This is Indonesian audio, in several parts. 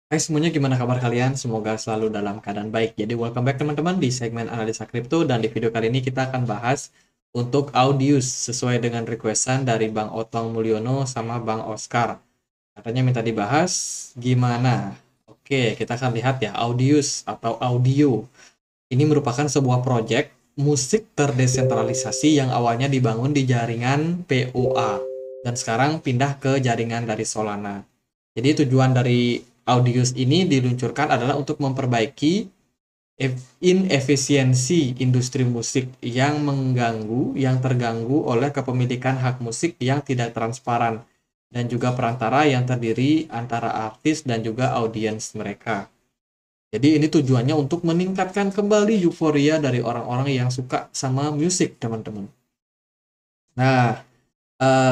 Hai semuanya, gimana kabar kalian? Semoga selalu dalam keadaan baik. Jadi welcome back teman-teman di segmen analisa kripto, dan di video kali ini kita akan bahas untuk Audius sesuai dengan requestan dari Bang Otong Mulyono sama Bang Oscar. Katanya minta dibahas gimana? Oke, kita akan lihat ya, Audius atau audio. Ini merupakan sebuah proyek musik terdesentralisasi yang awalnya dibangun di jaringan POA dan sekarang pindah ke jaringan dari Solana. Jadi tujuan dari Audius ini diluncurkan adalah untuk memperbaiki inefisiensi industri musik yang terganggu oleh kepemilikan hak musik yang tidak transparan dan juga perantara yang terdiri antara artis dan juga audiens mereka. Jadi ini tujuannya untuk meningkatkan kembali euforia dari orang-orang yang suka sama musik, teman-teman. Nah,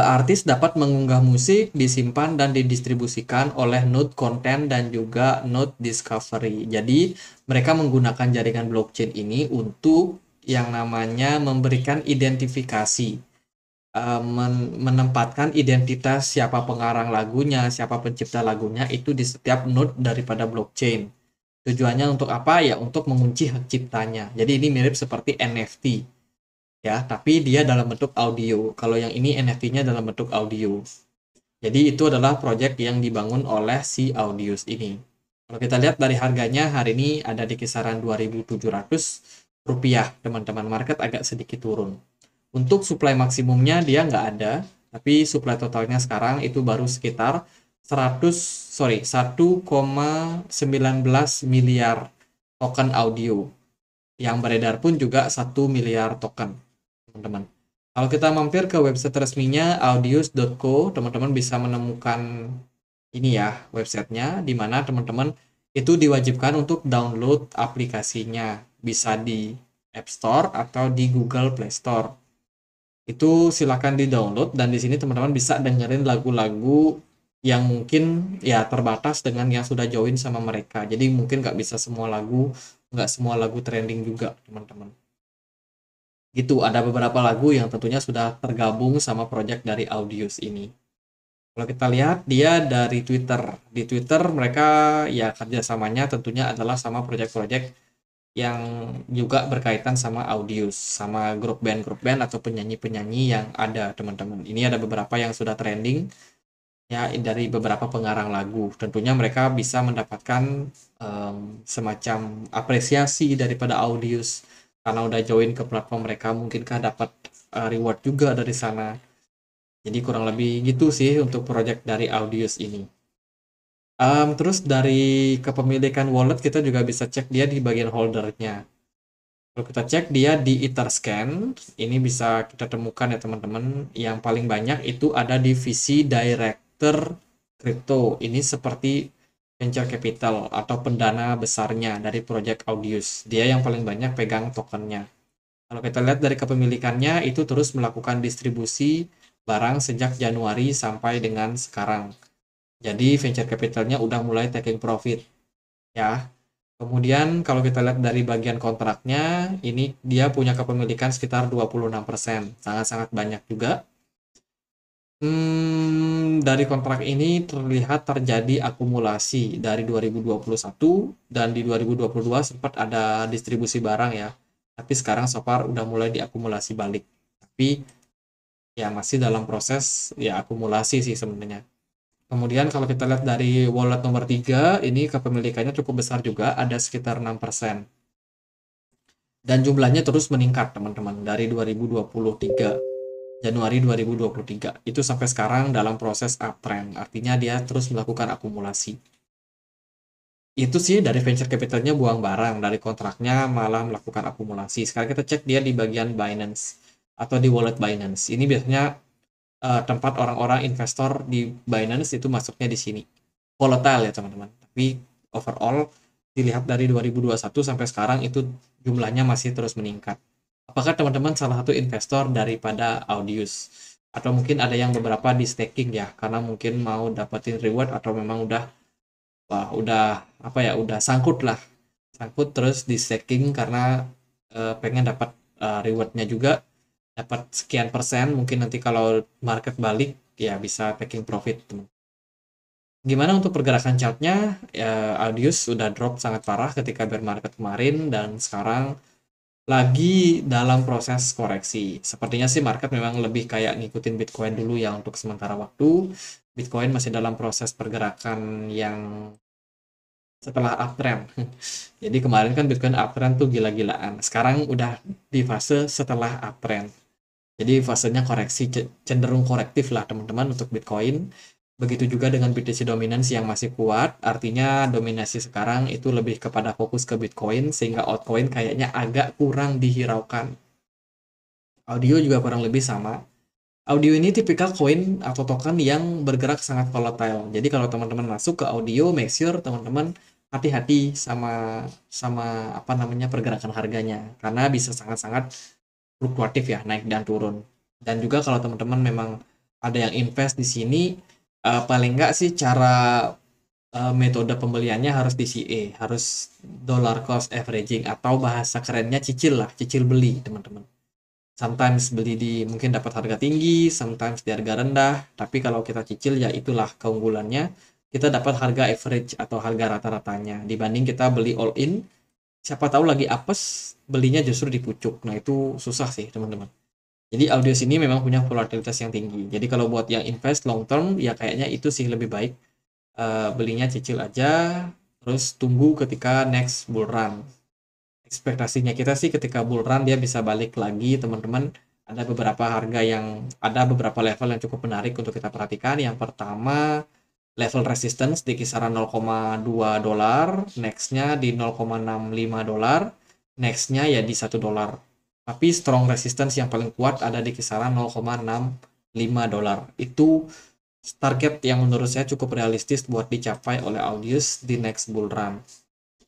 artis dapat mengunggah musik, disimpan, dan didistribusikan oleh node konten dan juga node discovery. Jadi, mereka menggunakan jaringan blockchain ini untuk yang namanya memberikan identifikasi, menempatkan identitas siapa pengarang lagunya, siapa pencipta lagunya itu di setiap node daripada blockchain. Tujuannya untuk apa? Ya, untuk mengunci hak ciptanya. Jadi ini mirip seperti NFT ya, tapi dia dalam bentuk audio. Kalau yang ini NFT-nya dalam bentuk audio. Jadi itu adalah proyek yang dibangun oleh si Audius ini. Kalau kita lihat dari harganya hari ini ada di kisaran 2.700 rupiah, teman-teman. Market agak sedikit turun. Untuk supply maksimumnya dia nggak ada, tapi supply totalnya sekarang itu baru sekitar 1,19 miliar token audio. Yang beredar pun juga 1 miliar token, teman-teman. Kalau kita mampir ke website resminya audius.co, teman-teman bisa menemukan ini ya, websitenya, di mana teman-teman itu diwajibkan untuk download aplikasinya. Bisa di App Store atau di Google Play Store. Itu silakan di-download, dan di sini teman-teman bisa dengerin lagu-lagu yang mungkin ya terbatas dengan yang sudah join sama mereka. Jadi mungkin nggak bisa semua lagu, nggak semua lagu trending juga, teman-teman. Gitu, ada beberapa lagu yang tentunya sudah tergabung sama project dari Audius ini. Kalau kita lihat dia dari Twitter. Di Twitter mereka ya kerjasamanya tentunya adalah sama project-project yang juga berkaitan sama Audius, sama grup band atau penyanyi-penyanyi yang ada, teman-teman. Ini ada beberapa yang sudah trending ya dari beberapa pengarang lagu. Tentunya mereka bisa mendapatkan semacam apresiasi daripada Audius karena udah join ke platform mereka, mungkinkah dapat reward juga dari sana. Jadi kurang lebih gitu sih untuk project dari Audius ini. Terus dari kepemilikan wallet kita juga bisa cek dia di bagian holdernya. Kalau kita cek dia di Etherscan, ini bisa kita temukan ya teman-teman. Yang paling banyak itu ada di VC Director Crypto. Ini seperti venture capital atau pendana besarnya dari Project Audius. Dia yang paling banyak pegang tokennya. Kalau kita lihat dari kepemilikannya, itu terus melakukan distribusi barang sejak Januari sampai dengan sekarang. Jadi venture capitalnya udah mulai taking profit ya. Kemudian kalau kita lihat dari bagian kontraknya, ini dia punya kepemilikan sekitar 26%. Sangat-sangat banyak juga. Dari kontrak ini terlihat terjadi akumulasi dari 2021, dan di 2022 sempat ada distribusi barang ya. Tapi sekarang so far udah mulai diakumulasi balik. Tapi ya masih dalam proses ya akumulasi sih sebenarnya. Kemudian kalau kita lihat dari wallet nomor 3, ini kepemilikannya cukup besar juga, ada sekitar 6%. Dan jumlahnya terus meningkat, teman-teman, dari 2023, Januari 2023. Itu sampai sekarang dalam proses uptrend, artinya dia terus melakukan akumulasi. Itu sih dari venture capitalnya buang barang, dari kontraknya malah melakukan akumulasi. Sekarang kita cek dia di bagian Binance atau di wallet Binance. Ini biasanya tempat orang-orang investor di Binance itu masuknya di sini. Volatile ya teman-teman. Tapi overall dilihat dari 2021 sampai sekarang itu jumlahnya masih terus meningkat. Apakah teman-teman salah satu investor daripada Audius? Atau mungkin ada yang beberapa di staking ya, karena mungkin mau dapetin reward, atau memang udah wah, udah apa ya, udah sangkut lah. Sangkut terus di staking karena pengen dapat rewardnya juga, dapat sekian persen, mungkin nanti kalau market balik ya bisa taking profit, teman. Gimana untuk pergerakan chartnya? Ya, Audius sudah drop sangat parah ketika bear market kemarin dan sekarang lagi dalam proses koreksi. Sepertinya sih market memang lebih kayak ngikutin Bitcoin dulu ya untuk sementara waktu. Bitcoin masih dalam proses pergerakan yang setelah uptrend. Jadi kemarin kan Bitcoin uptrend tuh gila-gilaan. Sekarang udah di fase setelah uptrend. Jadi fasenya koreksi, cenderung korektif lah teman-teman untuk Bitcoin. Begitu juga dengan BTC dominance yang masih kuat, artinya dominasi sekarang itu lebih kepada fokus ke Bitcoin, sehingga altcoin kayaknya agak kurang dihiraukan. Audio juga kurang lebih sama. Audio ini tipikal koin atau token yang bergerak sangat volatile. Jadi kalau teman-teman masuk ke audio, make sure teman-teman hati-hati sama sama apa namanya pergerakan harganya, karena bisa sangat-sangat fluktuatif ya, naik dan turun. Dan juga kalau teman-teman memang ada yang invest di sini, paling nggak sih cara metode pembeliannya harus DCA, harus dollar cost averaging atau bahasa kerennya cicil lah, cicil beli teman-teman. Sometimes beli di mungkin dapat harga tinggi, sometimes di harga rendah, tapi kalau kita cicil ya itulah keunggulannya. Kita dapat harga average atau harga rata-ratanya dibanding kita beli all in. Siapa tahu lagi apes, belinya justru di pucuk. Nah, itu susah sih, teman-teman. Jadi audio sini memang punya volatilitas yang tinggi. Jadi kalau buat yang invest long term, ya kayaknya itu sih lebih baik. Belinya cicil aja, terus tunggu ketika next bull run. Ekspektasinya kita sih ketika bull run dia bisa balik lagi, teman-teman. Ada beberapa level yang cukup menarik untuk kita perhatikan. Yang pertama, level resistance di kisaran 0,2 dolar, nextnya di 0,65 dolar, nextnya ya di 1 dolar. Tapi strong resistance yang paling kuat ada di kisaran 0,65 dolar. Itu target yang menurut saya cukup realistis buat dicapai oleh Audius di next bull run.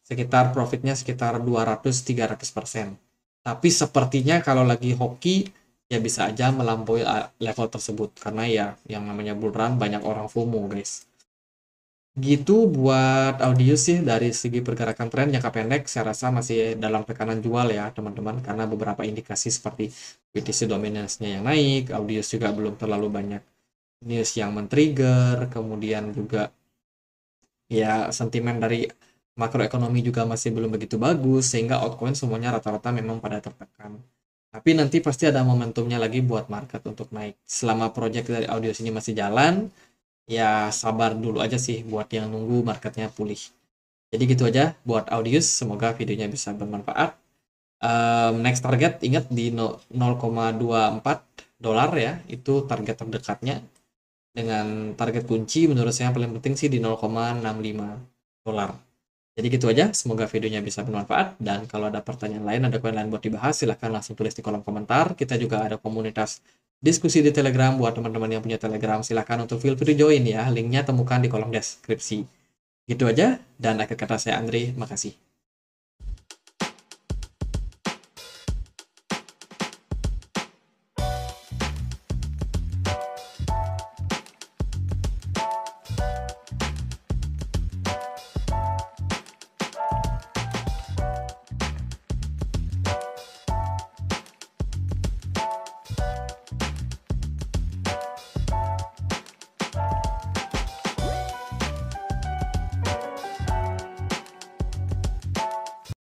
Sekitar profitnya sekitar 200-300%. Tapi sepertinya kalau lagi hoki ya bisa aja melampaui level tersebut karena ya yang namanya bull run banyak orang FOMO guys. Gitu buat audio sih dari segi pergerakan tren jangka pendek saya rasa masih dalam tekanan jual ya teman-teman, karena beberapa indikasi seperti BTC dominance-nya yang naik, audio juga belum terlalu banyak news yang men-trigger, kemudian juga ya sentimen dari makroekonomi juga masih belum begitu bagus, sehingga altcoin semuanya rata-rata memang pada tertekan. Tapi nanti pasti ada momentumnya lagi buat market untuk naik. Selama project dari audio sini masih jalan, ya sabar dulu aja sih buat yang nunggu marketnya pulih. Jadi gitu aja buat Audius, semoga videonya bisa bermanfaat. Next target ingat di 0,24 dolar ya, itu target terdekatnya. Dengan target kunci menurut saya yang paling penting sih di 0,65 dolar. Jadi gitu aja, semoga videonya bisa bermanfaat, dan kalau ada pertanyaan lain, ada koin lain buat dibahas, silahkan langsung tulis di kolom komentar. Kita juga ada komunitas diskusi di Telegram buat teman-teman yang punya Telegram, silahkan untuk feel free join ya, linknya temukan di kolom deskripsi. Gitu aja, dan akhir kata saya Andri, makasih.